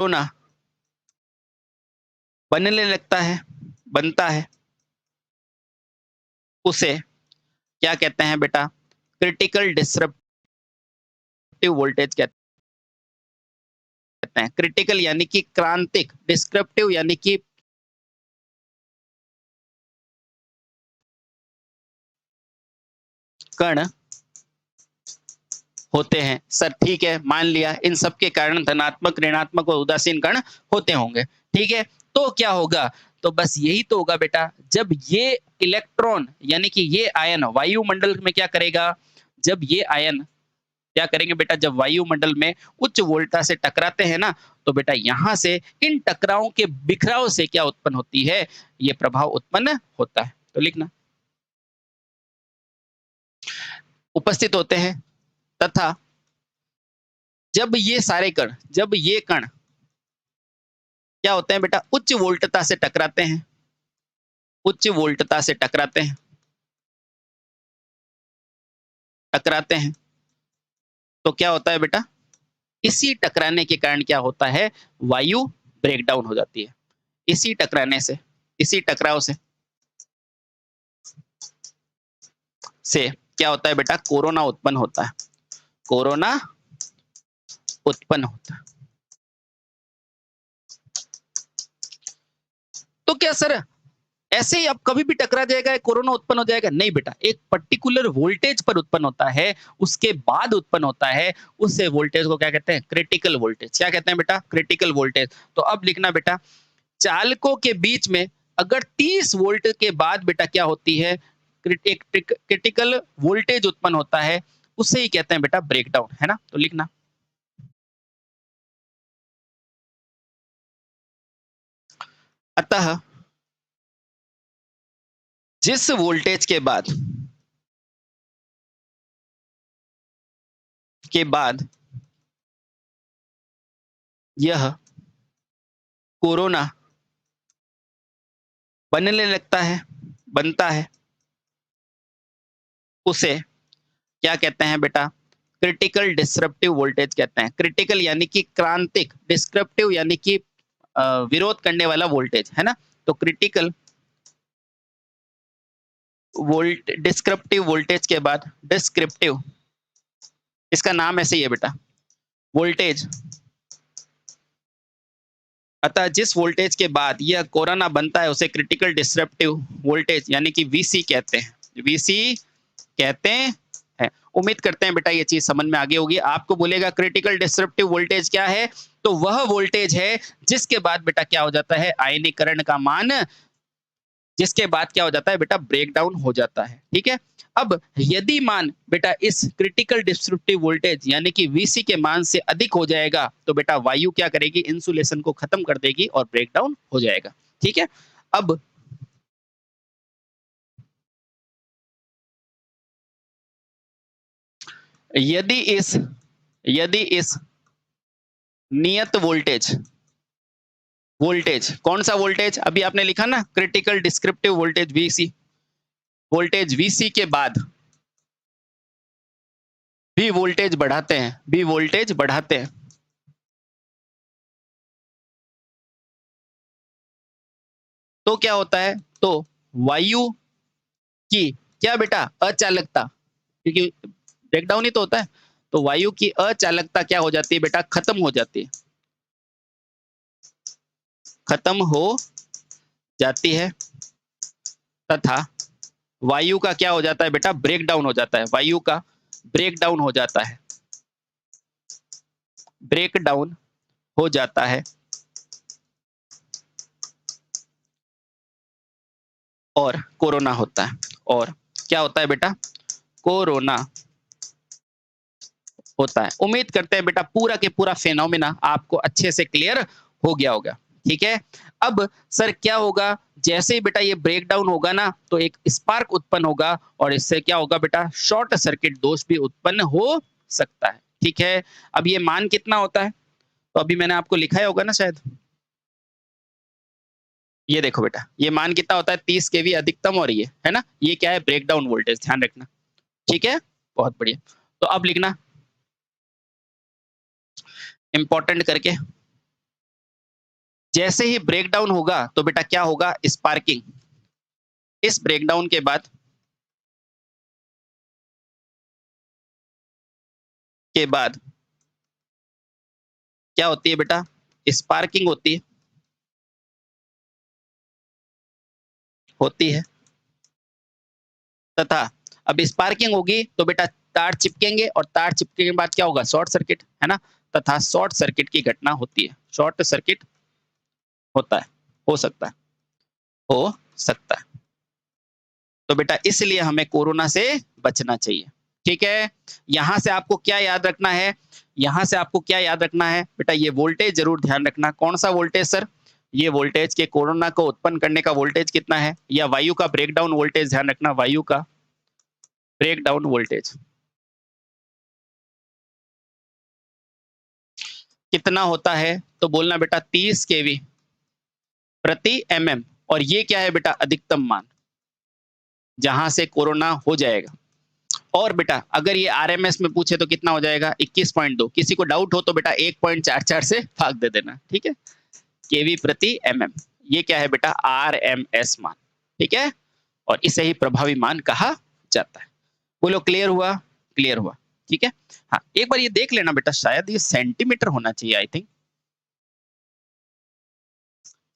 Corona बनने लगता है, बनता है, उसे क्या कहते हैं बेटा? क्रिटिकल डिसरप्टिव वोल्टेज कहते हैं। क्रिटिकल यानी कि क्रांतिक, डिस्क्रिप्टिव यानी कि कण होते हैं। सर ठीक है, मान लिया इन सब के कारण धनात्मक, ऋणात्मक और उदासीन कण होते होंगे। ठीक है, तो क्या होगा? तो बस यही तो होगा बेटा, जब ये इलेक्ट्रॉन यानी कि ये आयन वायुमंडल में क्या करेगा? जब ये आयन क्या करेंगे बेटा? जब वायुमंडल में उच्च वोल्टता से टकराते हैं ना, तो बेटा यहां से इन टकरावों के बिखराव से क्या उत्पन्न होती है? ये प्रभाव उत्पन्न होता है। तो लिखना, उपस्थित होते हैं तथा जब ये सारे कण, जब ये कण क्या होते हैं बेटा? उच्च वोल्टता से टकराते हैं, उच्च वोल्टता से टकराते हैं, टकराते हैं, तो क्या होता है बेटा? इसी टकराने के कारण क्या होता है? वायु ब्रेकडाउन हो जाती है। इसी टकराने से, इसी टकराव से क्या होता है बेटा? कोरोना उत्पन्न होता है। कोरोना उत्पन्न होता है। तो क्या सर ऐसे ही अब कभी भी टकरा जाएगा, कोरोना उत्पन्न हो जाएगा? नहीं बेटा, एक पर्टिकुलर वोल्टेज पर उत्पन्न होता है, उसके बाद उत्पन्न होता है। उस वोल्टेज को क्या कहते हैं? Critical voltage. क्या कहते हैं बेटा? Critical voltage. तो अब लिखना बेटा, चालकों के बीच में अगर 30 वोल्ट के बाद बेटा क्या होती है? क्रिटिकल वोल्टेज उत्पन्न होता है, उसे ही कहते हैं बेटा ब्रेकडाउन, है ना? तो लिखना, अतः जिस वोल्टेज के बाद यह कोरोना बनने लगता है, बनता है, उसे क्या कहते हैं बेटा? क्रिटिकल डिसरप्टिव वोल्टेज कहते हैं। क्रिटिकल यानी कि क्रांतिक, डिस्क्रिप्टिव यानी कि विरोध करने वाला वोल्टेज, है ना? तो क्रिटिकल वोल्ट, डिस्क्रिप्टिव वोल्टेज के बाद डिस्क्रिप्टिव, इसका नाम ऐसे ही है बेटा, वोल्टेज। अतः जिस वोल्टेज के बाद यह कोरोना बनता है उसे क्रिटिकल डिसरप्टिव वोल्टेज यानी कि वीसी कहते हैं। वीसी कहते हैं। उम्मीद करते हैं बेटा ये चीज समझ में आ गई होगी। आपको बोलेगा क्रिटिकल डिसरप्टिव वोल्टेज क्या है, तो वह वोल्टेज है जिसके बाद बेटा क्या हो जाता है? आयनीकरण का मान, जिसके बाद क्या हो जाता है बेटा? ब्रेकडाउन हो जाता है। ठीक है, अब यदि मान बेटा इस क्रिटिकल डिस्ट्रप्टिव वोल्टेज यानी कि वीसी के मान से अधिक हो जाएगा, तो बेटा वायु क्या करेगी? इंसुलेशन को खत्म कर देगी और ब्रेकडाउन हो जाएगा। ठीक है, अब यदि इस यदि इस नियत वोल्टेज, वोल्टेज कौन सा वोल्टेज? अभी आपने लिखा ना, critical descriptive voltage VC, voltage VC के बाद भी वोल्टेज बढ़ाते हैं, भी वोल्टेज बढ़ाते हैं, तो क्या होता है? तो वायु की क्या बेटा? अचालकता, क्योंकि ब्रेकडाउन ही तो होता है, तो वायु की अचालकता क्या हो जाती है बेटा? खत्म हो जाती है, खत्म हो जाती है, तथा वायु का क्या हो जाता है बेटा? ब्रेकडाउन हो जाता है। वायु का ब्रेकडाउन हो जाता है, ब्रेकडाउन हो जाता है, और कोरोना होता है। और क्या होता है बेटा? कोरोना होता है। उम्मीद करते हैं बेटा पूरा के पूरा फेनोमेना आपको अच्छे से क्लियर हो गया होगा। ठीक है, अब सर क्या होगा? जैसे ही बेटा ये ब्रेकडाउन होगा ना, तो एक स्पार्क उत्पन्न होगा और इससे क्या होगा बेटा? शॉर्ट सर्किट दोष भी उत्पन्न हो सकता है। ठीक है, अब ये मान कितना होता है? तो अभी मैंने आपको लिखा होगा ना शायद, ये देखो बेटा, ये मान कितना होता है? 30 केवी अधिकतम, और ये है ना, ये क्या है? ब्रेकडाउन वोल्टेज, ध्यान रखना। ठीक है, बहुत बढ़िया। तो अब लिखना इंपॉर्टेंट करके, जैसे ही ब्रेकडाउन होगा तो बेटा क्या होगा? स्पार्किंग। इस ब्रेकडाउन के बाद क्या होती है बेटा? स्पार्किंग होती है तथा अब स्पार्किंग होगी तो बेटा तार चिपकेंगे और तार चिपके के बाद क्या होगा? शॉर्ट सर्किट, है ना? तथा शॉर्ट सर्किट की घटना होती है। शॉर्ट सर्किट होता है, हो सकता है, हो सकता है। तो बेटा इसलिए हमें कोरोना से बचना चाहिए। ठीक है? यहां से आपको क्या याद रखना है? यहां से आपको क्या याद रखना है? बेटा ये वोल्टेज जरूर ध्यान रखना। कौन सा वोल्टेज सर? ये वोल्टेज के कोरोना को उत्पन्न करने का वोल्टेज कितना है? या वायु का ब्रेकडाउन वोल्टेज ध्यान रखना, वायु का ब्रेकडाउन वोल्टेज कितना होता है? तो बोलना बेटा 30 केवी प्रति एमएम। और ये क्या है बेटा? अधिकतम मान जहां से कोरोना हो जाएगा। और बेटा अगर ये आरएमएस में पूछे तो कितना हो जाएगा? 21.2। किसी को डाउट हो तो बेटा 1.44 से भाग दे देना। ठीक है? केवी प्रति एमएम, ये क्या है बेटा? आरएमएस मान। ठीक है? और इसे ही प्रभावी मान कहा जाता है। बोलो क्लियर हुआ? क्लियर हुआ? ठीक है? हाँ, एक बार ये देख लेना बेटा, शायद ये सेंटीमीटर होना चाहिए। आई थिंक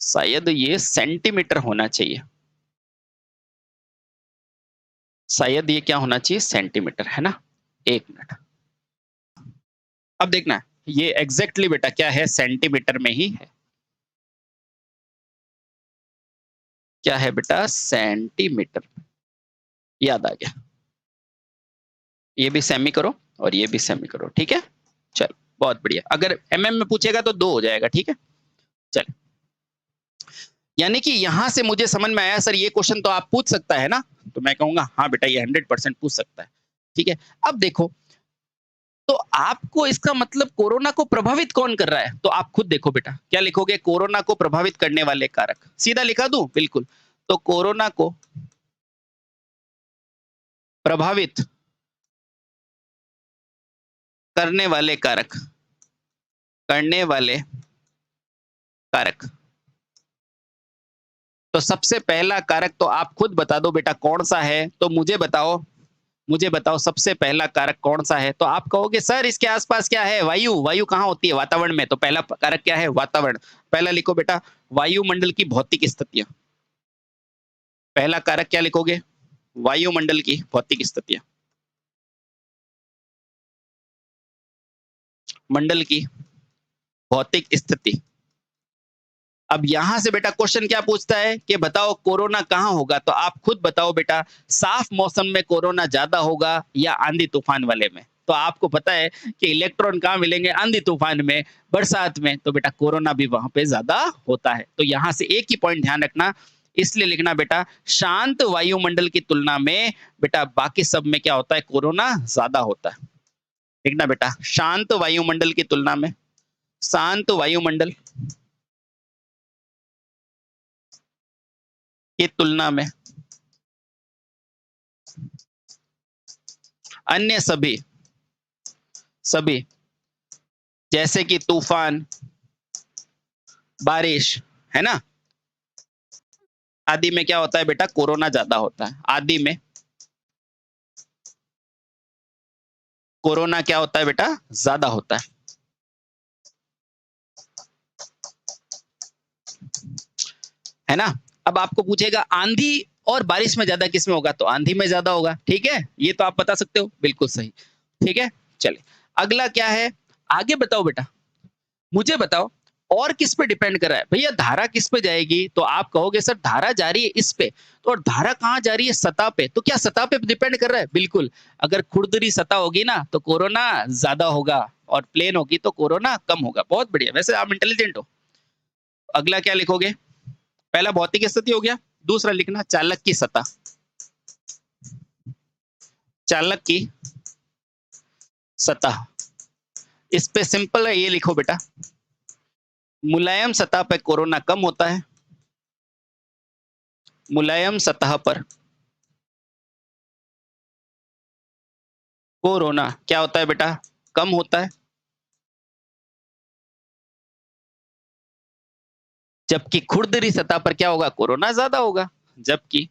शायद ये सेंटीमीटर होना चाहिए। शायद ये क्या होना चाहिए? सेंटीमीटर, है ना? एक मिनट। अब देखना, ये एग्जैक्टली बेटा क्या है? सेंटीमीटर में ही है। क्या है बेटा? सेंटीमीटर। याद आ गया। ये भी सेमी करो और ये भी सेमी करो। ठीक है? चलो बहुत बढ़िया। अगर एमएम में पूछेगा तो 2 हो जाएगा। ठीक है? चल, यानी कि यहां से मुझे समझ में आया सर, ये क्वेश्चन तो आप पूछ सकता है ना? तो मैं कहूंगा हाँ बेटा, ये 100% पूछ सकता है। ठीक है? अब देखो, तो आपको इसका मतलब कोरोना को प्रभावित कौन कर रहा है? तो आप खुद देखो बेटा, क्या लिखोगे? कोरोना को प्रभावित करने वाले कारक। सीधा लिखा दूं? बिल्कुल। तो कोरोना को प्रभावित करने वाले कारक, करने वाले कारक। तो सबसे पहला कारक तो आप खुद बता दो बेटा कौन सा है? तो मुझे बताओ सबसे पहला कारक कौन सा है? तो आप कहोगे सर इसके आसपास क्या है? वायु। वायु कहाँ होती है? वातावरण में। तो पहला कारक क्या है? वातावरण। पहला लिखो बेटा, वायुमंडल की भौतिक स्थितियां। पहला कारक क्या लिखोगे? वायुमंडल की भौतिक स्थितियां, मंडल की भौतिक स्थिति। अब यहां से बेटा क्वेश्चन क्या पूछता है कि बताओ कोरोना कहाँ होगा? तो आप खुद बताओ बेटा, साफ मौसम में कोरोना ज्यादा होगा या आंधी तूफान वाले में? तो आपको पता है कि इलेक्ट्रॉन कहाँ मिलेंगे? आंधी तूफान में, बरसात में। तो बेटा कोरोना भी वहां पे ज्यादा होता है। तो यहां से एक ही पॉइंट ध्यान रखना, इसलिए लिखना बेटा शांत वायुमंडल की तुलना में बेटा बाकी सब में क्या होता है? कोरोना ज्यादा होता है। लिखना बेटा शांत वायुमंडल की तुलना में, शांत वायुमंडल की तुलना में अन्य सभी सभी जैसे कि तूफान, बारिश, है ना, आदि में क्या होता है बेटा? कोरोना ज्यादा होता है। आदि में कोरोना क्या होता है बेटा? ज्यादा होता है ना? अब आपको पूछेगा आंधी और बारिश में ज्यादा किस में होगा? तो आंधी में ज्यादा होगा। ठीक है? ये तो आप बता सकते हो, बिल्कुल सही। ठीक है? चलिए अगला क्या है? आगे बताओ बेटा, मुझे बताओ और किस पे डिपेंड कर रहा है? भैया धारा किस पे जाएगी? तो आप कहोगे सर धारा जा रही है इस पे। तो और धारा कहाँ जा रही है? सतह पे। तो क्या सतह पे डिपेंड कर रहा है? बिल्कुल। अगर खुरदरी सतह होगी ना तो कोरोना ज्यादा होगा, और प्लेन होगी तो कोरोना कम होगा। बहुत बढ़िया, वैसे आप इंटेलिजेंट हो। अगला क्या लिखोगे? पहला भौतिक स्थिति हो गया, दूसरा लिखना चालक की सतह। चालक की सतह, इस पे सिंपल है, ये लिखो बेटा मुलायम सतह पर कोरोना कम होता है। मुलायम सतह पर कोरोना क्या होता है बेटा? कम होता है। जबकि खुरदरी सतह पर क्या होगा, कोरोना ज्यादा होगा। जबकि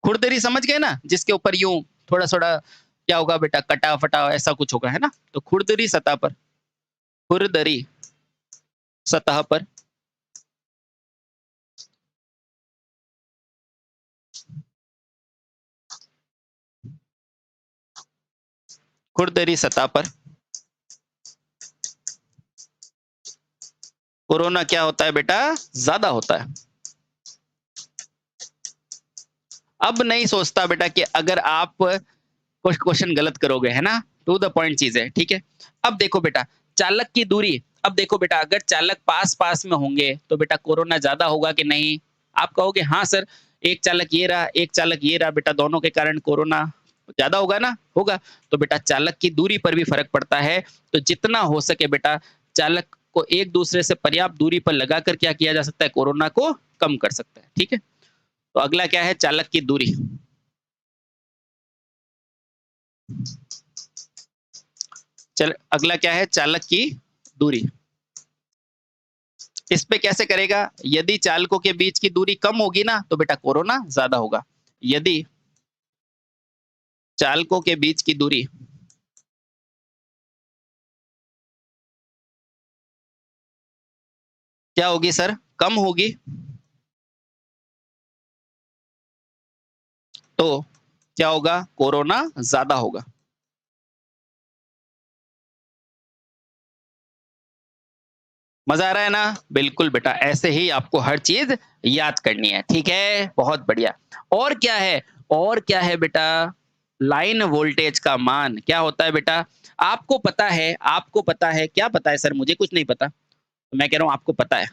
खुरदरी समझ गए ना, जिसके ऊपर यूं थोड़ा थोड़ा क्या होगा बेटा, कटा फटा ऐसा कुछ होगा, है ना। तो खुरदरी सतह पर, खुरदरी सतह पर खुरदरी सतह पर कोरोना क्या होता है बेटा, ज्यादा होता है। अब नहीं सोचता बेटा कि अगर आप कुछ क्वेश्चन गलत करोगे, है ना। टू द पॉइंट चीज है, ठीक है। अब देखो बेटा, चालक की दूरी, अब देखो बेटा, अगर चालक पास पास में होंगे तो बेटा कोरोना ज्यादा होगा कि नहीं। आप कहोगे हाँ सर, एक चालक ये रहा, एक चालक ये रहा, बेटा दोनों के कारण कोरोना ज्यादा होगा ना, होगा। तो बेटा चालक की दूरी पर भी फर्क पड़ता है। तो जितना हो सके बेटा, चालक को एक दूसरे से पर्याप्त दूरी पर लगाकर क्या किया जा सकता है, कोरोना को कम कर सकता है, ठीक है। तो अगला क्या है, चालक की दूरी। चल अगला क्या है, चालक की दूरी। इस पे कैसे करेगा, यदि चालकों के बीच की दूरी कम होगी ना तो बेटा कोरोना ज्यादा होगा। यदि चालकों के बीच की दूरी क्या होगी सर, कम होगी, तो क्या होगा, कोरोना ज्यादा होगा। मजा आ रहा है ना, बिल्कुल बेटा, ऐसे ही आपको हर चीज याद करनी है, ठीक है, बहुत बढ़िया। और क्या है, और क्या है बेटा, लाइन वोल्टेज का मान क्या होता है बेटा, आपको पता है, आपको पता है, क्या पता है सर, मुझे कुछ नहीं पता। तो मैं कह रहा हूं आपको पता है।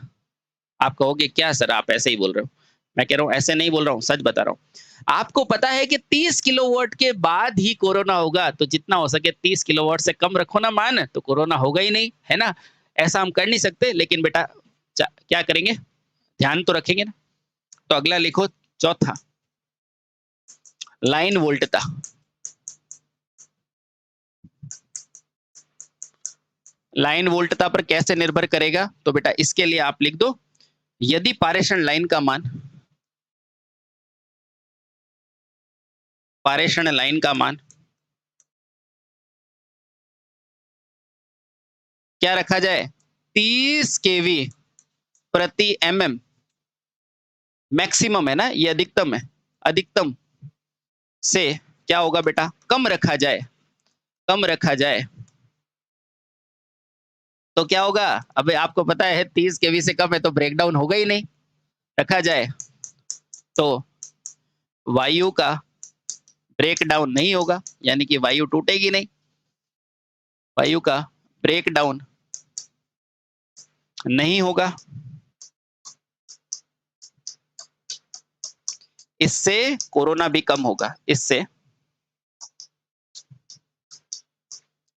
आप कहोगे क्या सर, आप ऐसे ही बोल रहे हो। मैं कह रहा हूं ऐसे नहीं बोल रहा हूं, सच बता रहा हूं। आपको पता है कि 30 किलोवाट के बाद ही कोरोना होगा, तो जितना हो सके 30 किलोवाट से कम रखो ना मान, तो कोरोना होगा ही नहीं, है ना। ऐसा हम कर नहीं सकते, लेकिन बेटा क्या करेंगे, ध्यान तो रखेंगे ना। तो अगला लिखो, चौथा, लाइन वोल्टता। लाइन वोल्टता पर कैसे निर्भर करेगा, तो बेटा इसके लिए आप लिख दो, यदि पारेषण लाइन का मान, पारेषण लाइन का मान क्या रखा जाए, 30 केवी प्रति एमएम, मैक्सिमम है ना, ये अधिकतम है, अधिकतम से क्या होगा बेटा, कम रखा जाए, कम रखा जाए। तो क्या होगा, अबे आपको पता है 30 केवी से कम है तो ब्रेकडाउन होगा ही नहीं, रखा जाए तो वायु का ब्रेक डाउन नहीं होगा, यानी कि वायु टूटेगी नहीं, वायु का ब्रेक डाउन नहीं होगा। इससे कोरोना भी कम होगा, इससे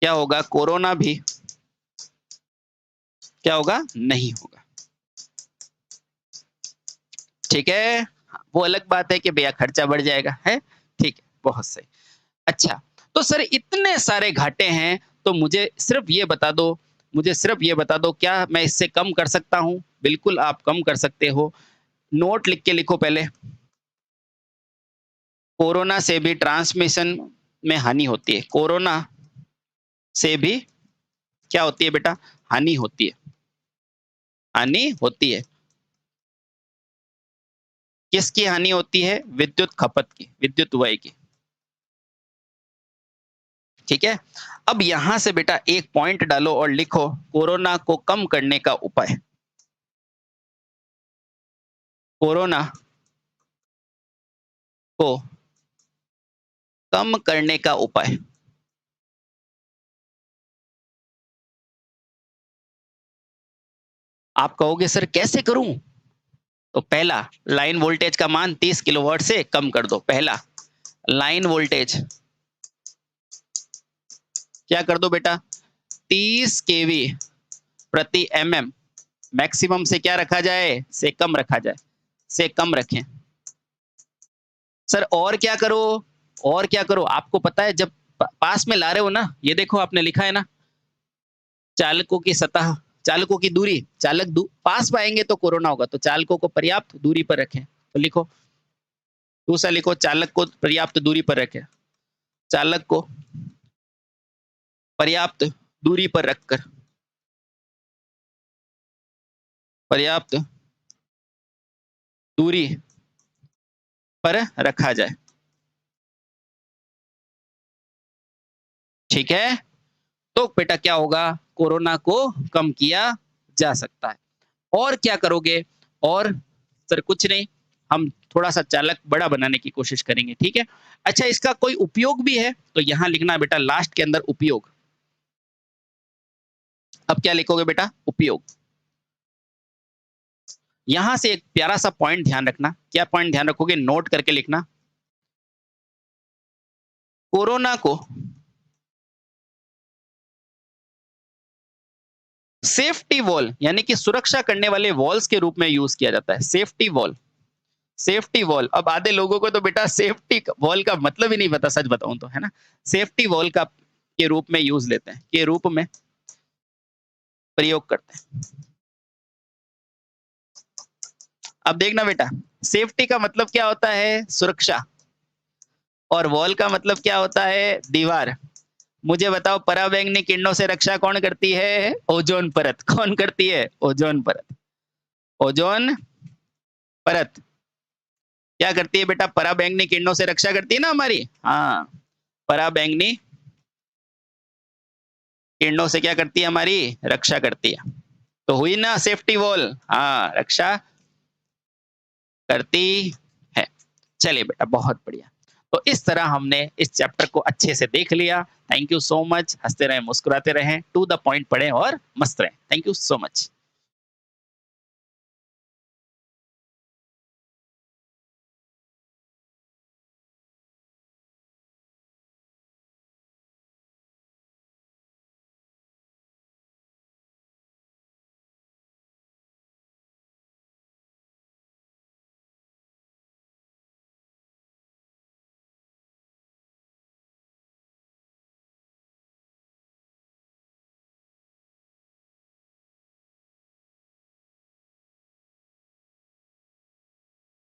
क्या होगा, कोरोना भी क्या होगा, नहीं होगा, ठीक है। वो अलग बात है कि भैया खर्चा बढ़ जाएगा, है, ठीक है, बहुत सही। अच्छा, तो सर इतने सारे घाटे हैं, तो मुझे सिर्फ ये बता दो, मुझे सिर्फ ये बता दो, क्या मैं इससे कम कर सकता हूँ। बिल्कुल आप कम कर सकते हो। नोट लिख के लिखो पहले, कोरोना से भी ट्रांसमिशन में हानि होती है, कोरोना से भी क्या होती है बेटा, हानि होती है, हानि होती है। किसकी हानि होती है, विद्युत खपत की, विद्युत व्यय की, ठीक है। अब यहां से बेटा एक पॉइंट डालो और लिखो, कोरोना को कम करने का उपाय, कोरोना को कम करने का उपाय। आप कहोगे सर कैसे करूं, तो पहला, लाइन वोल्टेज का मान 30 किलोवाट से कम कर दो, पहला लाइन वोल्टेज क्या कर दो बेटा, 30 केवी प्रति एमएम, मैक्सिमम से क्या रखा जाए, से कम रखा जाए, से कम रखें। सर और क्या करो, और क्या करो, आपको पता है जब पास में ला रहे हो ना, ये देखो आपने लिखा है ना, चालकों की सतह, चालकों की दूरी, पास पाएंगे तो कोरोना होगा, तो चालकों को पर्याप्त दूरी पर रखें। तो लिखो, दूसरा लिखो, चालक को पर्याप्त दूरी पर रखें। चालक को पर्याप्त दूरी पर रखकर, पर्याप्त दूरी पर रखा जाए। ठीक है, तो बेटा क्या होगा, कोरोना को कम किया जा सकता है। और क्या करोगे? और सर कुछ नहीं, हम थोड़ा सा चालक बड़ा बनाने की कोशिश करेंगे, ठीक है। अच्छा, इसका कोई उपयोग भी है, तो यहां लिखना बेटा लास्ट के अंदर उपयोग। अब क्या लिखोगे बेटा? उपयोग। यहां से एक प्यारा सा पॉइंट ध्यान रखना। क्या पॉइंट ध्यान रखोगे? नोट करके लिखना, कोरोना को सेफ्टी वॉल यानी कि सुरक्षा करने वाले वॉल्स के रूप में यूज किया जाता है। Safety wall, safety wall. अब आधे लोगों को तो बेटा सेफ्टी वॉल का मतलब ही नहीं पता, सच बताऊं तो, है ना। सेफ्टी वॉल का के रूप में यूज लेते हैं, के रूप में प्रयोग करते हैं। अब देखना बेटा, सेफ्टी का मतलब क्या होता है? सुरक्षा। और वॉल का मतलब क्या होता है? दीवार। मुझे बताओ, पराबैंगनी किरणों से रक्षा कौन करती है? ओजोन परत। कौन करती है? ओजोन परत। ओजोन परत क्या करती है बेटा? पराबैंगनी किरणों से रक्षा करती है ना हमारी। हाँ, पराबैंगनी किरणों से क्या करती है? हमारी रक्षा करती है। तो हुई ना सेफ्टी वॉल। हाँ, रक्षा करती है। चलिए बेटा, बहुत बढ़िया। तो इस तरह हमने इस चैप्टर को अच्छे से देख लिया। Thank you so much. हंसते रहें, मुस्कुराते रहें, टू द पॉइंट पढ़ें और मस्त रहें। Thank you so much.